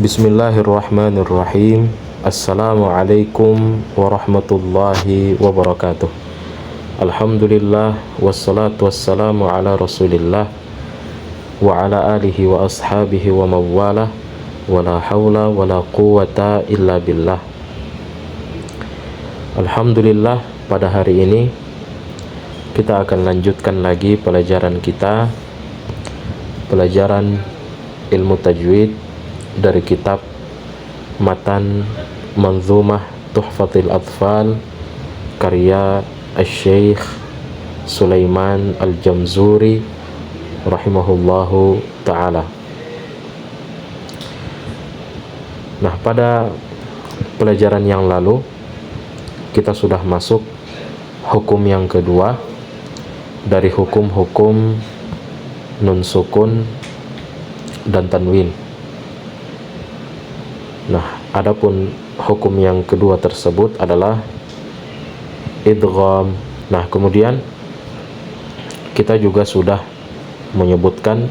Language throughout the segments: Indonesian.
Bismillahirrahmanirrahim. Assalamualaikum warahmatullahi wabarakatuh. Alhamdulillah wassalatu wassalamu ala Rasulillah wa ala alihi wa ashabihi wa mawalah, wa la hawla wa la quwata illa billah. Alhamdulillah, pada hari ini kita akan lanjutkan lagi pelajaran kita, pelajaran ilmu tajwid dari kitab Matan Manzumah Tuhfatil Atfal karya Asy-Syaikh Sulaiman Al-Jamzuri rahimahullahu ta'ala. Nah, pada pelajaran yang lalu kita sudah masuk hukum yang kedua dari hukum-hukum nun sukun dan tanwin. Nah, adapun hukum yang kedua tersebut adalah idgham. Nah, kemudian kita juga sudah menyebutkan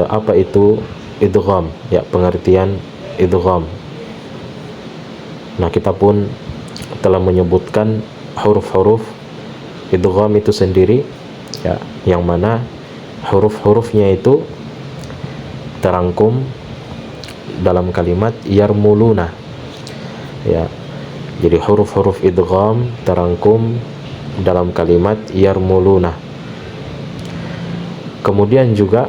apa itu idgham, ya, pengertian idgham. Nah, kita pun telah menyebutkan huruf-huruf idgham itu sendiri, ya, yang mana huruf-hurufnya itu terangkum dalam kalimat yarmuluna, ya. Jadi huruf-huruf idgham terangkum dalam kalimat yarmuluna. Kemudian juga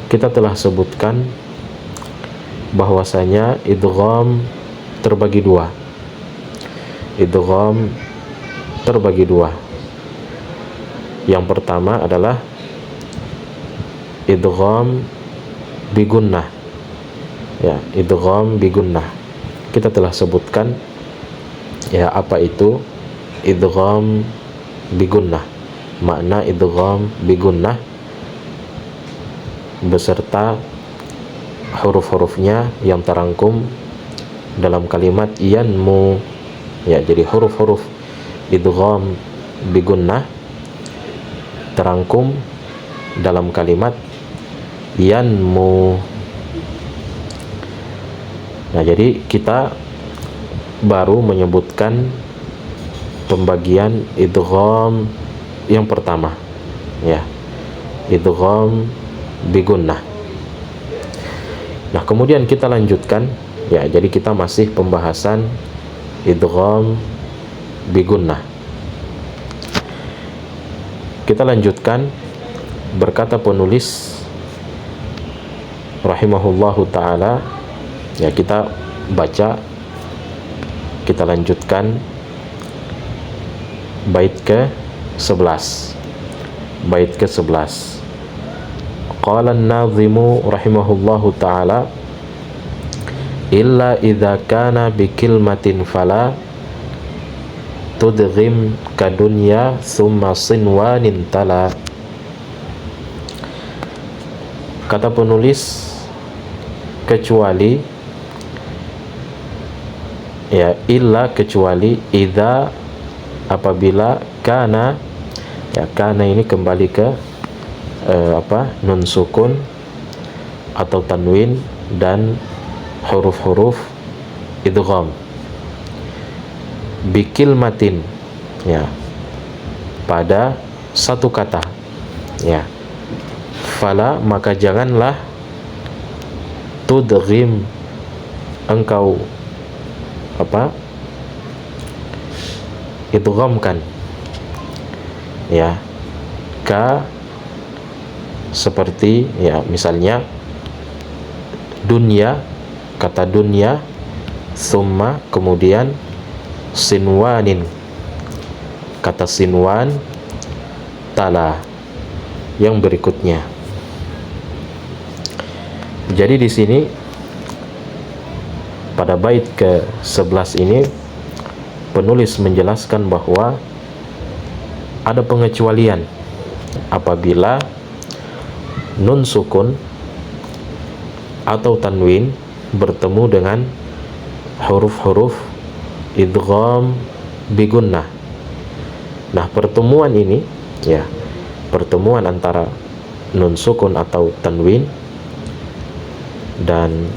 kita telah sebutkan bahwasanya idgham terbagi dua. Idgham terbagi dua. Yang pertama adalah idgham bigunnah, ya, idgham bigunnah. Kita telah sebutkan, ya, apa itu idgham bigunnah, makna idgham bigunnah beserta huruf-hurufnya yang terangkum dalam kalimat yanmu, ya. Jadi huruf-huruf idgham bigunnah terangkum dalam kalimat yanmu. Nah, jadi kita baru menyebutkan pembagian idgham yang pertama, ya, idgham bigunnah. Nah, kemudian kita lanjutkan, ya. Jadi kita masih pembahasan idgham bigunnah. Kita lanjutkan, berkata penulis rahimahullahu ta'ala, ya, kita baca, kita lanjutkan bait ke-11. Bait ke-11. Qala an-nazimu rahimahullahu ta'ala illa idza kana bi kilmatin fala tudghim kadunya summa sinwanin tala. Kata penulis, kecuali, ya, illa kecuali, idza apabila, kana, ya, kana ini kembali ke nun sukun atau tanwin dan huruf-huruf idgham. Bikilmatin, ya, pada satu kata, ya. Fala, maka janganlah tudghim, engkau idghamkan, ya, ka, seperti, ya, misalnya dunya, kata dunya, summa, kemudian sinwanin, kata sinwan, tala, yang berikutnya. Jadi di sini pada bait ke-11 ini penulis menjelaskan bahwa ada pengecualian apabila nun sukun atau tanwin bertemu dengan huruf-huruf idgham bigunnah. Nah, pertemuan ini, ya, pertemuan antara nun sukun atau tanwin dan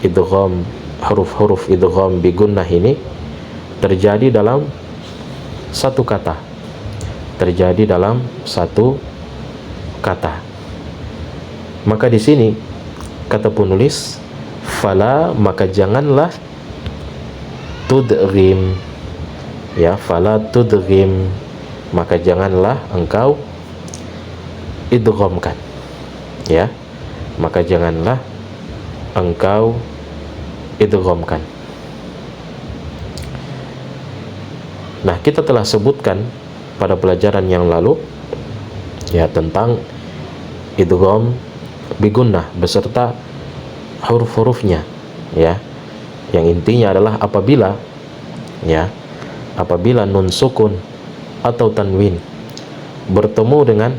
idgham, huruf-huruf idgham bi gunnah ini terjadi dalam satu kata. Terjadi dalam satu kata. Maka di sini kata penulis, fala, maka janganlah tudghim, ya, fala tudghim, maka janganlah engkau idghamkan, ya, maka janganlah engkau idghamkan. Nah, kita telah sebutkan pada pelajaran yang lalu, ya, tentang idgham bi gunnah beserta huruf-hurufnya, ya, yang intinya adalah apabila nun sukun atau tanwin bertemu dengan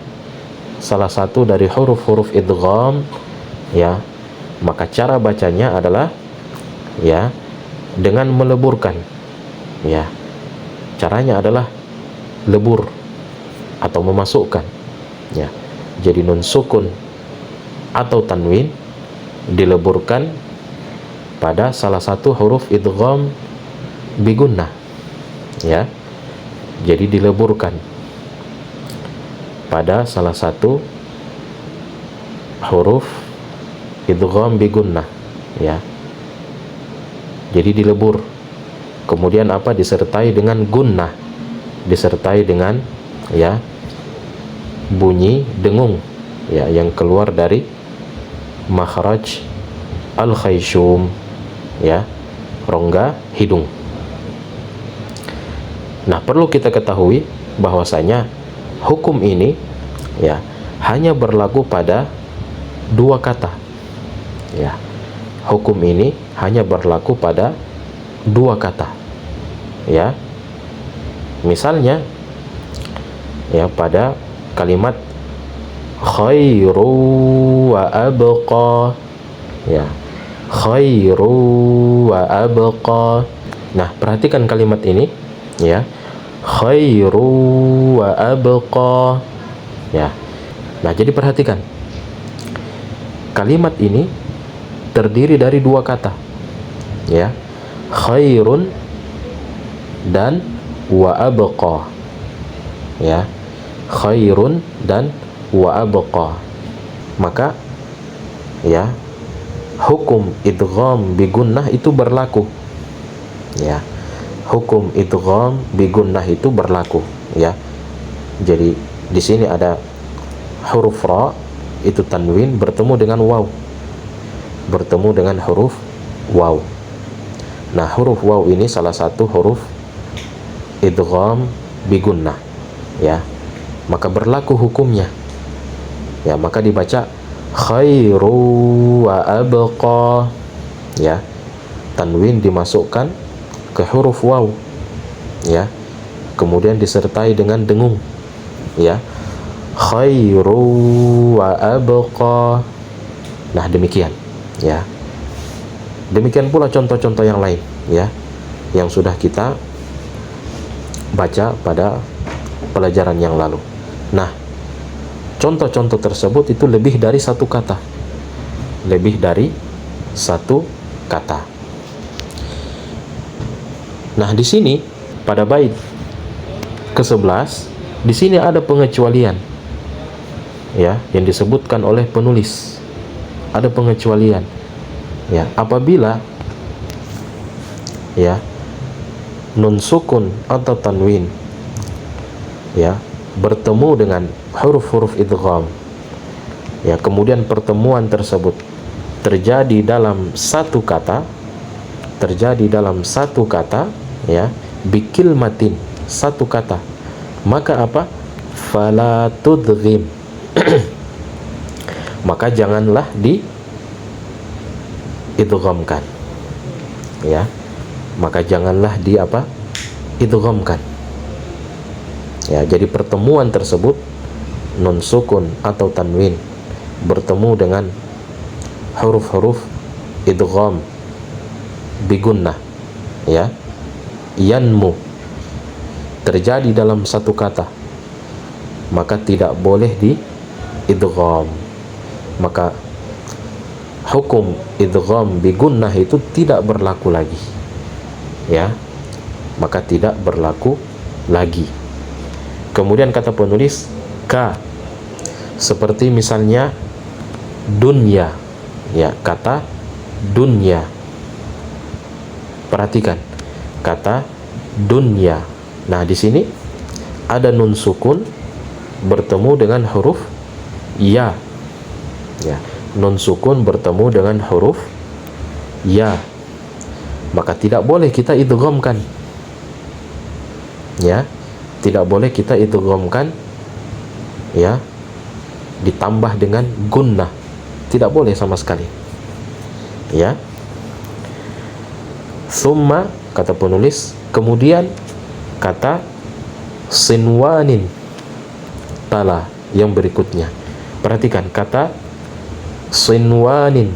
salah satu dari huruf-huruf idgham, ya, maka cara bacanya adalah, ya, dengan meleburkan, ya, caranya adalah lebur atau memasukkan, ya. Jadi nun sukun atau tanwin dileburkan pada salah satu huruf idgham bi gunnah, ya. Jadi dileburkan pada salah satu huruf idgham bi gunnah, ya. Jadi dilebur. Kemudian disertai dengan gunnah, disertai dengan, ya, bunyi dengung, ya, yang keluar dari makhraj al-khayshum, ya, rongga hidung. Nah, perlu kita ketahui bahwasanya hukum ini, ya, hanya berlaku pada dua kata, ya. Hukum ini hanya berlaku pada dua kata, ya. Misalnya, ya, pada kalimat khairu wa abqa, ya, khairu wa abqa. Nah, perhatikan kalimat ini, ya, khairu wa abqa, ya. Nah, jadi perhatikan kalimat ini terdiri dari dua kata, ya, khairun dan wa abqa, ya, khairun dan wa abqa. Maka, ya, hukum idgham bi gunnah itu berlaku, ya, hukum idgham bi gunnah itu berlaku, ya. Jadi di sini ada huruf ra, itu tanwin bertemu dengan waw, bertemu dengan huruf waw. Nah, huruf waw ini salah satu huruf idgham bi gunnah, ya. Maka berlaku hukumnya, ya, maka dibaca khairu wa abqa, ya. Tanwin dimasukkan ke huruf waw, ya, kemudian disertai dengan dengung, ya, khairu wa abqa. Nah, demikian, ya. Demikian pula contoh-contoh yang lain, ya, yang sudah kita baca pada pelajaran yang lalu. Nah, contoh-contoh tersebut itu lebih dari satu kata, lebih dari satu kata. Nah, di sini pada bait ke-11 di sini ada pengecualian, ya, yang disebutkan oleh penulis. Ada pengecualian, ya, apabila, ya, nun sukun atau tanwin, ya, bertemu dengan huruf-huruf idgham, ya, kemudian pertemuan tersebut terjadi dalam satu kata, ya, bikil matin, satu kata, maka fala tudghim, maka janganlah di idghamkan, ya, maka janganlah di idghamkan, ya. Jadi pertemuan tersebut nun sukun atau tanwin bertemu dengan huruf-huruf idgham bi gunnah, ya, yanmu, terjadi dalam satu kata, maka tidak boleh di idgham. Maka hukum idgham bi gunnah itu tidak berlaku lagi, ya, maka tidak berlaku lagi. Kemudian kata penulis ka, seperti misalnya dunya, ya, kata dunya. Perhatikan kata dunya. Nah, di sini ada nun sukun bertemu dengan huruf ya, ya, nun sukun bertemu dengan huruf ya, maka tidak boleh kita idghamkan, ya, tidak boleh kita idghamkan, ya, ditambah dengan gunnah, tidak boleh sama sekali, ya. Summa, kata penulis, kemudian kata sinwanin, tala yang berikutnya. Perhatikan kata sinwanin.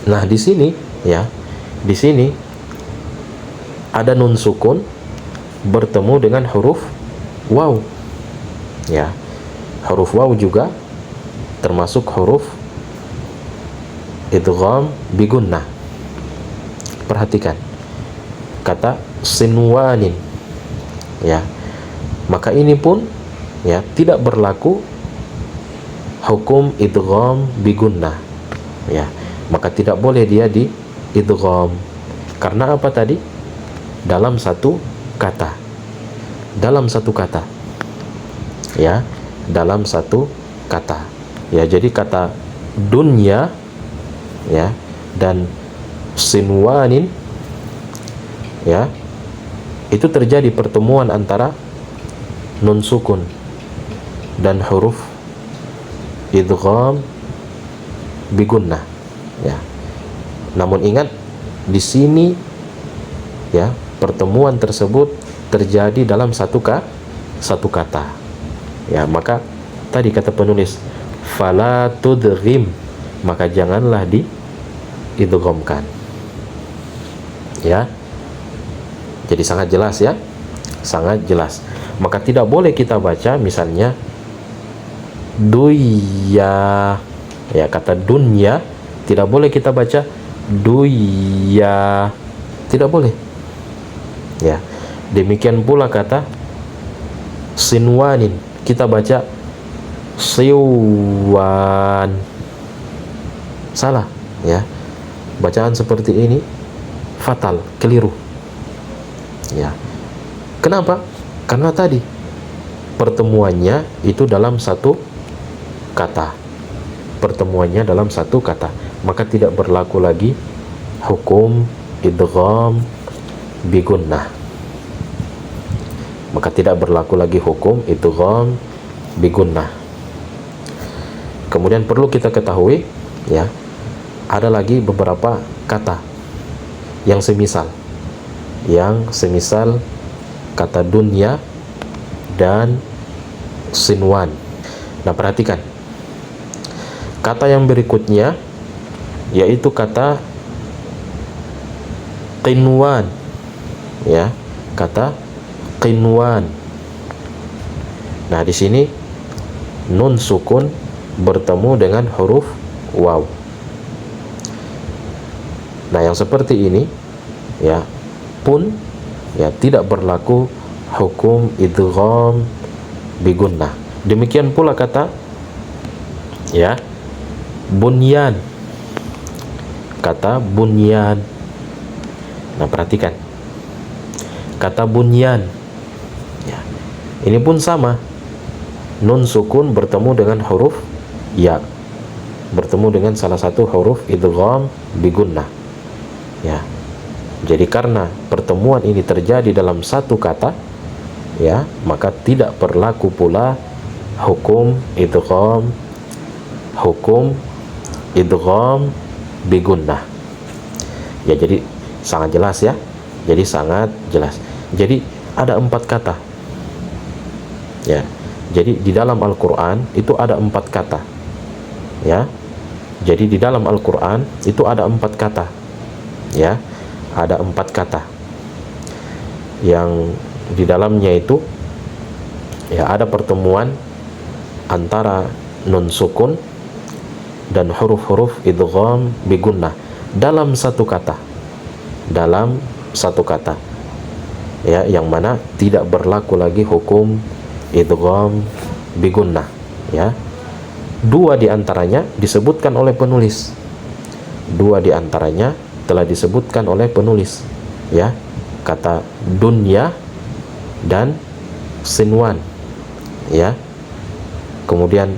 Nah, di sini, ya, di sini ada nun sukun bertemu dengan huruf waw, ya. Huruf waw juga termasuk huruf idgham bi gunnah. Perhatikan kata sinwanin, ya, maka ini pun, ya, tidak berlaku hukum idgham bi gunnah, ya, maka tidak boleh dia di idgham. Karena apa tadi? Dalam satu kata, dalam satu kata, ya, dalam satu kata, ya. Jadi kata dunya, ya, dan sinwanin, ya, itu terjadi pertemuan antara nun sukun dan huruf idgham bi gunnah, ya. Namun ingat, di sini, ya, pertemuan tersebut terjadi dalam satu kata, ya. Maka tadi kata penulis fala tudghim, maka janganlah di idghamkan, ya. Jadi sangat jelas, ya, sangat jelas. Maka tidak boleh kita baca misalnya duya, ya, kata dunya tidak boleh kita baca duya, tidak boleh, ya. Demikian pula kata sinwanin, kita baca siwan, salah, ya. Bacaan seperti ini fatal, keliru, ya. Kenapa? Karena tadi pertemuannya itu dalam satu kata, pertemuannya dalam satu kata, maka tidak berlaku lagi hukum idgham bi gunnah, maka tidak berlaku lagi hukum idgham bi gunnah. Kemudian perlu kita ketahui, ya, ada lagi beberapa kata yang semisal, kata dunya dan sinwan. Nah, perhatikan kata yang berikutnya, yaitu kata qinwan, ya, kata qinwan. Nah, di sini nun sukun bertemu dengan huruf waw. Nah, yang seperti ini, ya, pun, ya, tidak berlaku hukum idgham bi gunnah. Demikian pula kata, ya, bunyan, kata bunyan. Nah, perhatikan kata bunyan, ya, ini pun sama, nun sukun bertemu dengan huruf ya, bertemu dengan salah satu huruf idgham bi gunnah, ya. Jadi karena pertemuan ini terjadi dalam satu kata, ya, maka tidak berlaku pula hukum idgham bi gunnah. Ya, jadi sangat jelas, ya. Jadi sangat jelas. Jadi ada 4 kata, ya. Jadi di dalam Al-Quran itu ada 4 kata, ya. Jadi di dalam Al-Quran itu ada 4 kata, ya. Ada 4 kata yang di dalamnya itu, ya, ada pertemuan antara nun sukun dan huruf-huruf idgham bigunnah dalam satu kata, ya, yang mana tidak berlaku lagi hukum idgham bigunnah, ya. Dua di antaranya disebutkan oleh penulis, telah disebutkan oleh penulis, ya, kata dunya dan sinwan, ya. Kemudian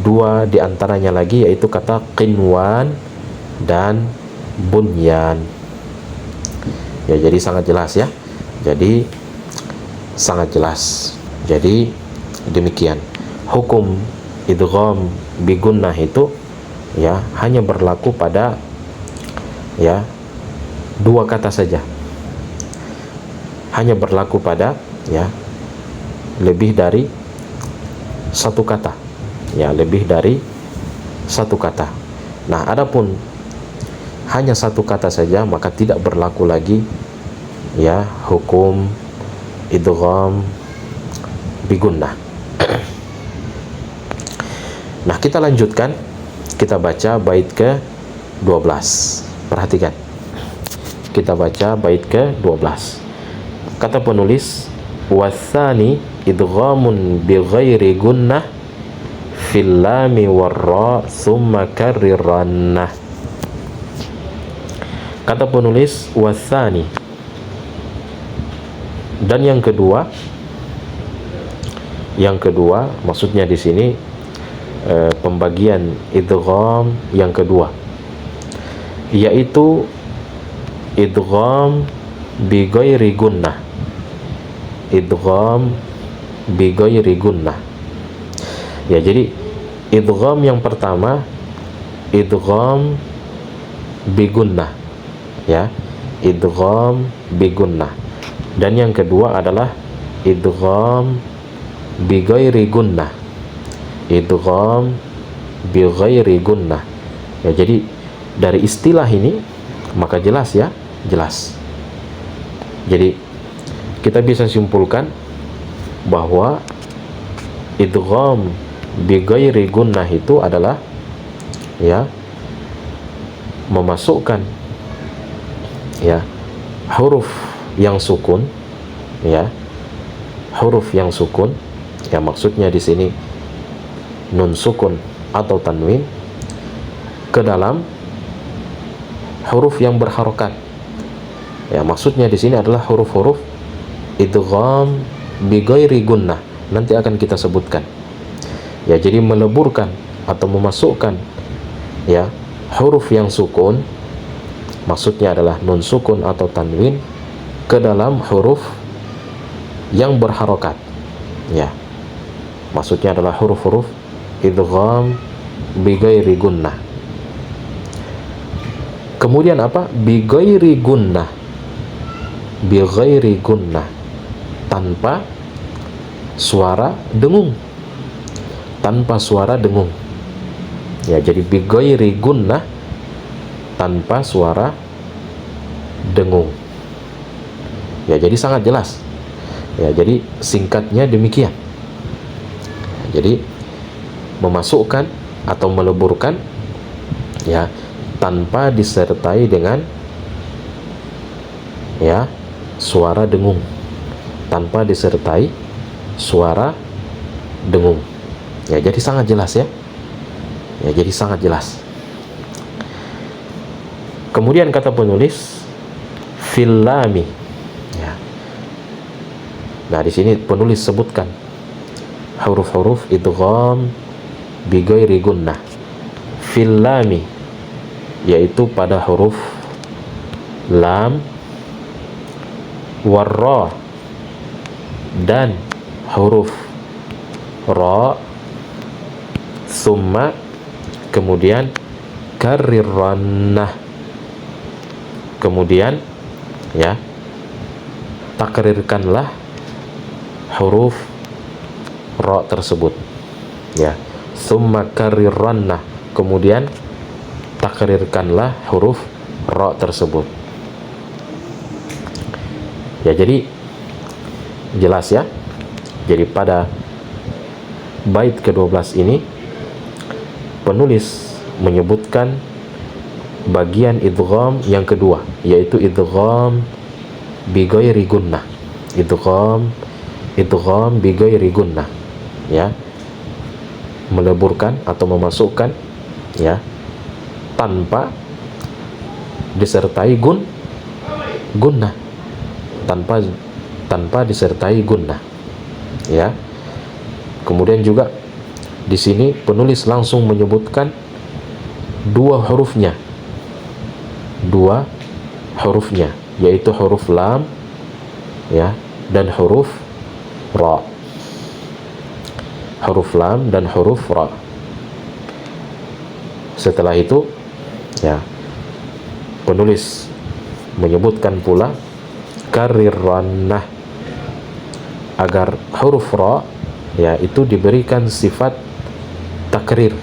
dua di antaranya lagi yaitu kata qinwan dan bunyan. Ya, jadi sangat jelas, ya. Jadi sangat jelas. Jadi demikian. Hukum idgham bigunnah itu, ya, hanya berlaku pada, ya, dua kata saja. Hanya berlaku pada, ya, lebih dari satu kata, ya, lebih dari satu kata. Nah, adapun hanya satu kata saja maka tidak berlaku lagi, ya, hukum idgham bigunnah. Nah, kita lanjutkan, kita baca bait ke-12. Perhatikan, kita baca bait ke-12. Kata penulis, wasani idghamun bi ghairi gunnah fil lami warra summa karrirannah. Kata penulis, wasani, dan yang kedua maksudnya di sini pembagian idgham yang kedua, yaitu idgham bi ghairi gunnah. Idgham bi ghairi gunnah. Ya, jadi idgham yang pertama idgham bi gunnah, ya, idgham bi gunnah. Dan yang kedua adalah idgham bi ghairi gunnah. Idgham bi ghairi gunnah. Ya, jadi dari istilah ini maka jelas, ya, jelas. Jadi kita bisa simpulkan bahwa idgham bi ghairi gunnah itu adalah, ya, memasukkan, ya, huruf yang sukun, ya, huruf yang sukun, ya, maksudnya di sini nun sukun atau tanwin ke dalam huruf yang berharokat. Ya, maksudnya di sini adalah huruf-huruf idgham bi ghairi gunnah. Nanti akan kita sebutkan. Ya, jadi meleburkan atau memasukkan, ya, huruf yang sukun, maksudnya adalah nun sukun atau tanwin ke dalam huruf yang berharokat. Ya, maksudnya adalah huruf-huruf idgham bi ghairi gunnah. Kemudian apa? Bi ghairi gunnah. Bi ghairi gunnah, tanpa suara dengung. Tanpa suara dengung. Ya, jadi bi ghairi gunnah, tanpa suara dengung. Ya, jadi sangat jelas. Ya, jadi singkatnya demikian. Jadi memasukkan atau meleburkan, ya, tanpa disertai dengan, ya, suara dengung. Tanpa disertai suara dengung. Ya, jadi sangat jelas, ya. Ya, jadi sangat jelas. Kemudian kata penulis fil lami. Ya. Nah, di sini penulis sebutkan huruf-huruf idgham bi ghairi gunnah fil lami, yaitu pada huruf lam, warra, dan huruf ra, summa, kemudian karrirannah, kemudian, ya, takrirkanlah huruf ra tersebut, ya, summa karrirannah, kemudian takrirkanlah huruf ra tersebut. Ya, jadi jelas, ya. Jadi pada bait ke-12 ini penulis menyebutkan bagian idgham yang kedua, yaitu idgham bi ghairi gunnah. Idgham bi ghairi gunnah, ya, meleburkan atau memasukkan, ya, tanpa disertai gunnah, tanpa disertai gunnah, ya. Kemudian juga di sini penulis langsung menyebutkan dua hurufnya, yaitu huruf lam, ya, dan huruf ra. Huruf lam dan huruf ra. Setelah itu, ya, penulis menyebutkan pula karirrannah, agar huruf ra, ya, itu diberikan sifat takrir.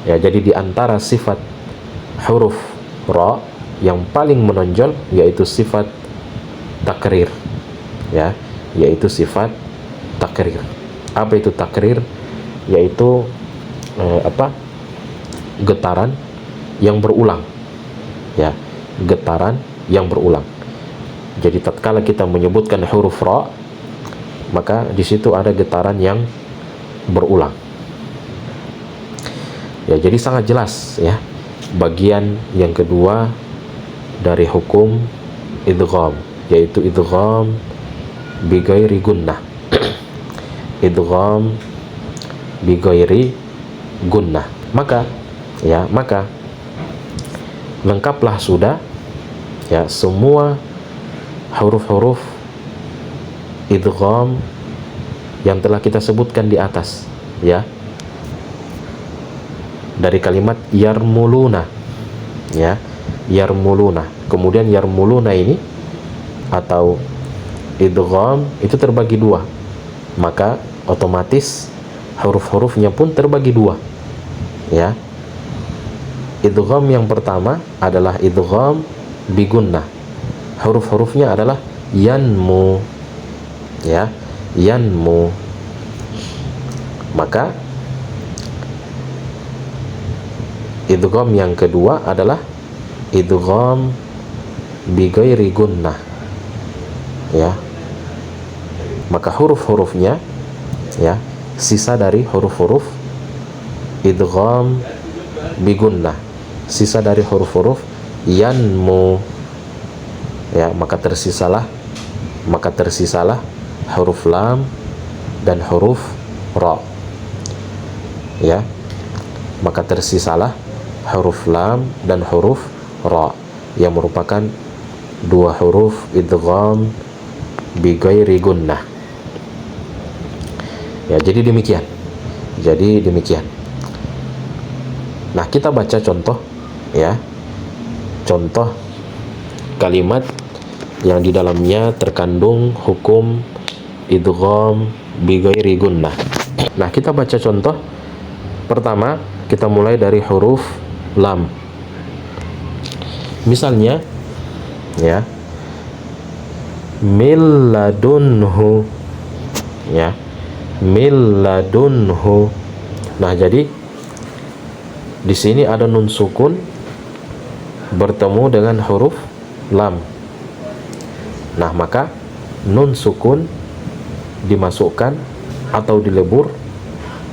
Ya, jadi di antara sifat huruf ra yang paling menonjol yaitu sifat takrir, ya, yaitu sifat takrir. Apa itu takrir? Yaitu getaran yang berulang, ya, getaran yang berulang. Jadi tatkala kita menyebutkan huruf ra, maka di situ ada getaran yang berulang. Ya, jadi sangat jelas, ya, bagian yang kedua dari hukum idgham, yaitu idgham bi ghairi gunnah. Idgham bi ghairi gunnah. Maka lengkaplah sudah, ya, semua huruf-huruf idgham yang telah kita sebutkan di atas, ya, dari kalimat yarmuluna, ya, yarmuluna. Kemudian yarmuluna ini atau idgham itu terbagi dua, maka otomatis huruf-hurufnya pun terbagi dua, ya. Idgham yang pertama adalah idgham bi gunnah. Huruf-hurufnya adalah yanmu, ya, yanmu. Maka idgham yang kedua adalah idgham bi ghairi gunnah, ya. Maka huruf-hurufnya, ya, sisa dari huruf-huruf idgham bi gunnah, sisa dari huruf-huruf yanmu, ya, maka tersisalah huruf lam dan huruf ra, ya, maka tersisalah huruf lam dan huruf ra yang merupakan dua huruf idgham bi ghairi gunnah. Ya, jadi demikian. Nah, kita baca contoh, ya, contoh kalimat yang di dalamnya terkandung hukum idgham bi ghairi gunnah. Nah, kita baca contoh pertama. Kita mulai dari huruf lam. Misalnya, ya, mil ladunhu, ya, mil ladunhu. Nah, jadi di sini ada nun sukun bertemu dengan huruf lam. Nah, maka nun sukun dimasukkan atau dilebur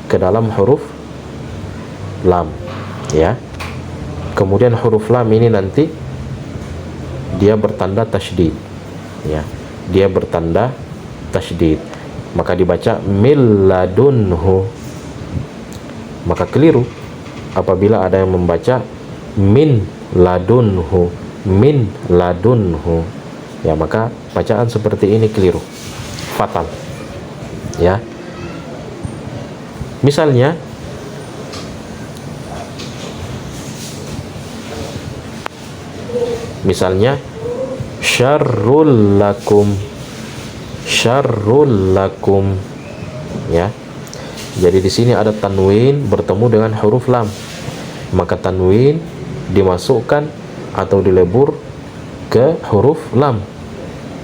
ke dalam huruf lam, ya. Kemudian huruf lam ini nanti dia bertanda tasydid, ya, dia bertanda tasydid, maka dibaca mil ladunhu. Maka keliru apabila ada yang membaca min ladunhu, ya, maka bacaan seperti ini keliru, fatal, ya. Misalnya syarrul lakum, ya. Jadi di sini ada tanwin bertemu dengan huruf lam, maka tanwin dimasukkan atau dilebur ke huruf lam,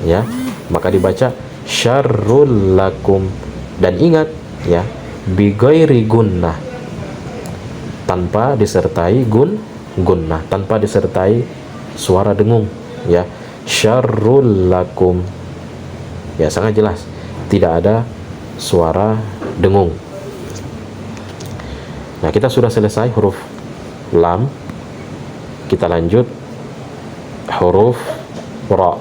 ya, maka dibaca syarrul lakum. Dan ingat, ya, bi ghairi gunnah, tanpa disertai gunnah, tanpa disertai suara dengung, ya. Syarrul lakum, ya, sangat jelas tidak ada suara dengung. Nah, kita sudah selesai huruf lam. Kita lanjut huruf ra.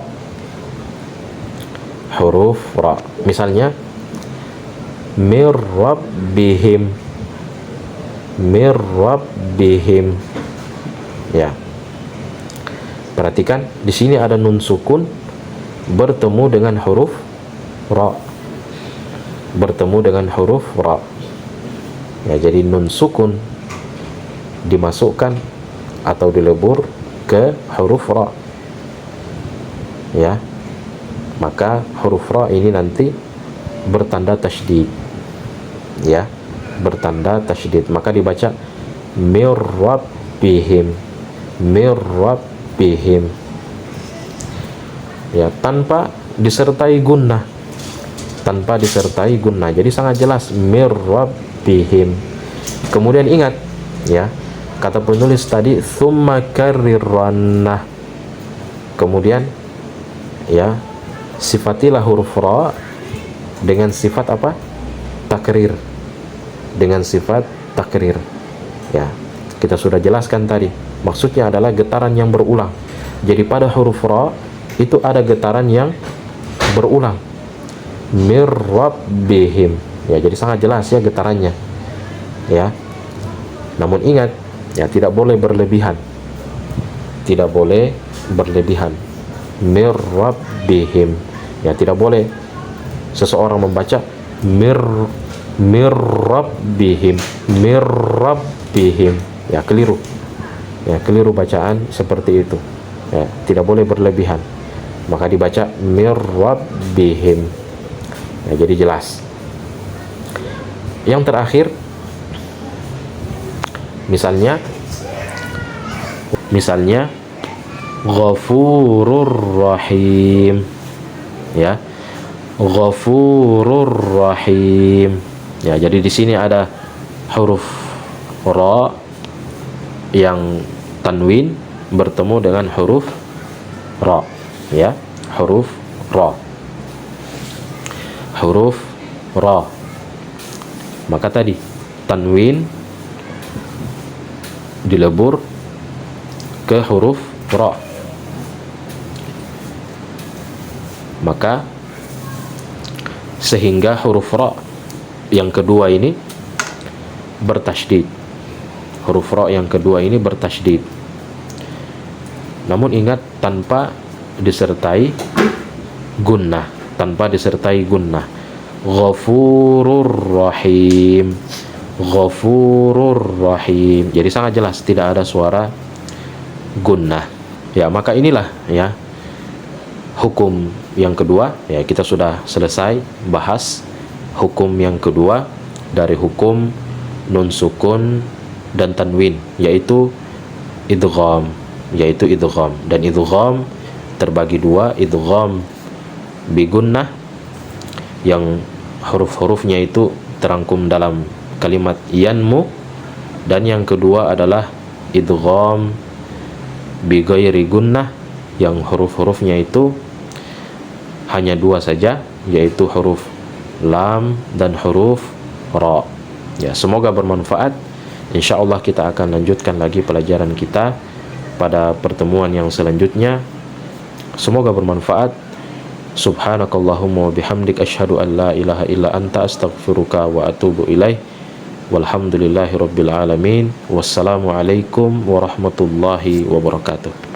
Huruf ra, misalnya mir rabbihim, mir rabbihim, ya. Perhatikan di sini ada nun sukun bertemu dengan huruf ra, bertemu dengan huruf ra, ya. Jadi nun sukun dimasukkan atau dilebur ke huruf ra, ya. Maka huruf ra ini nanti bertanda tasydid, ya, bertanda tasydid. Maka dibaca mir rabbihim, mir rabbihim, ya, tanpa disertai gunnah, tanpa disertai gunnah. Jadi sangat jelas mir rabbihim. Kemudian ingat, ya, kata penulis tadi tsumma karrirannah. Kemudian, ya, sifatilah huruf ra dengan sifat apa? Takrir. Dengan sifat takrir, ya. Kita sudah jelaskan tadi. Maksudnya adalah getaran yang berulang. Jadi pada huruf ra itu ada getaran yang berulang. Mir rabbihim, ya. Jadi sangat jelas, ya, getarannya, ya. Namun ingat, ya, tidak boleh berlebihan. Tidak boleh berlebihan. Mir rabbihim, ya, tidak boleh seseorang membaca mir rabbihim, mir rabbihim, ya, keliru, ya, keliru bacaan seperti itu, ya, tidak boleh berlebihan. Maka dibaca mir rabbihim, ya. Jadi jelas. Yang terakhir, misalnya Ghafurur Rahim, ya, Ghafurur Rahim, ya. Jadi di sini ada huruf ra yang tanwin bertemu dengan huruf ra, ya, huruf ra, huruf ra. Maka tadi tanwin dilebur ke huruf ra, maka sehingga huruf ra yang kedua ini bertasydid. Huruf ra yang kedua ini bertasydid. Namun ingat, tanpa disertai gunnah, tanpa disertai gunnah. Ghafurur Rahim, Ghafurur Rahim. Jadi sangat jelas tidak ada suara gunnah, ya. Maka inilah, ya, hukum yang kedua, ya. Kita sudah selesai bahas hukum yang kedua dari hukum nun sukun dan tanwin, yaitu idgham, dan idgham terbagi dua: idgham bi gunnah yang huruf-hurufnya itu terangkum dalam kalimat yanmu, dan yang kedua adalah idgham bi ghairi gunnah yang huruf-hurufnya itu hanya dua saja, yaitu huruf lam dan huruf ra, ya. Semoga bermanfaat. Insyaallah kita akan lanjutkan lagi pelajaran kita pada pertemuan yang selanjutnya. Semoga bermanfaat. Subhanakallahumma wa bihamdik asyhadu an la ilaha illa anta astaghfiruka wa atubu ilaih. Walhamdulillahi rabbil alamin. Wassalamualaikum warahmatullahi wabarakatuh.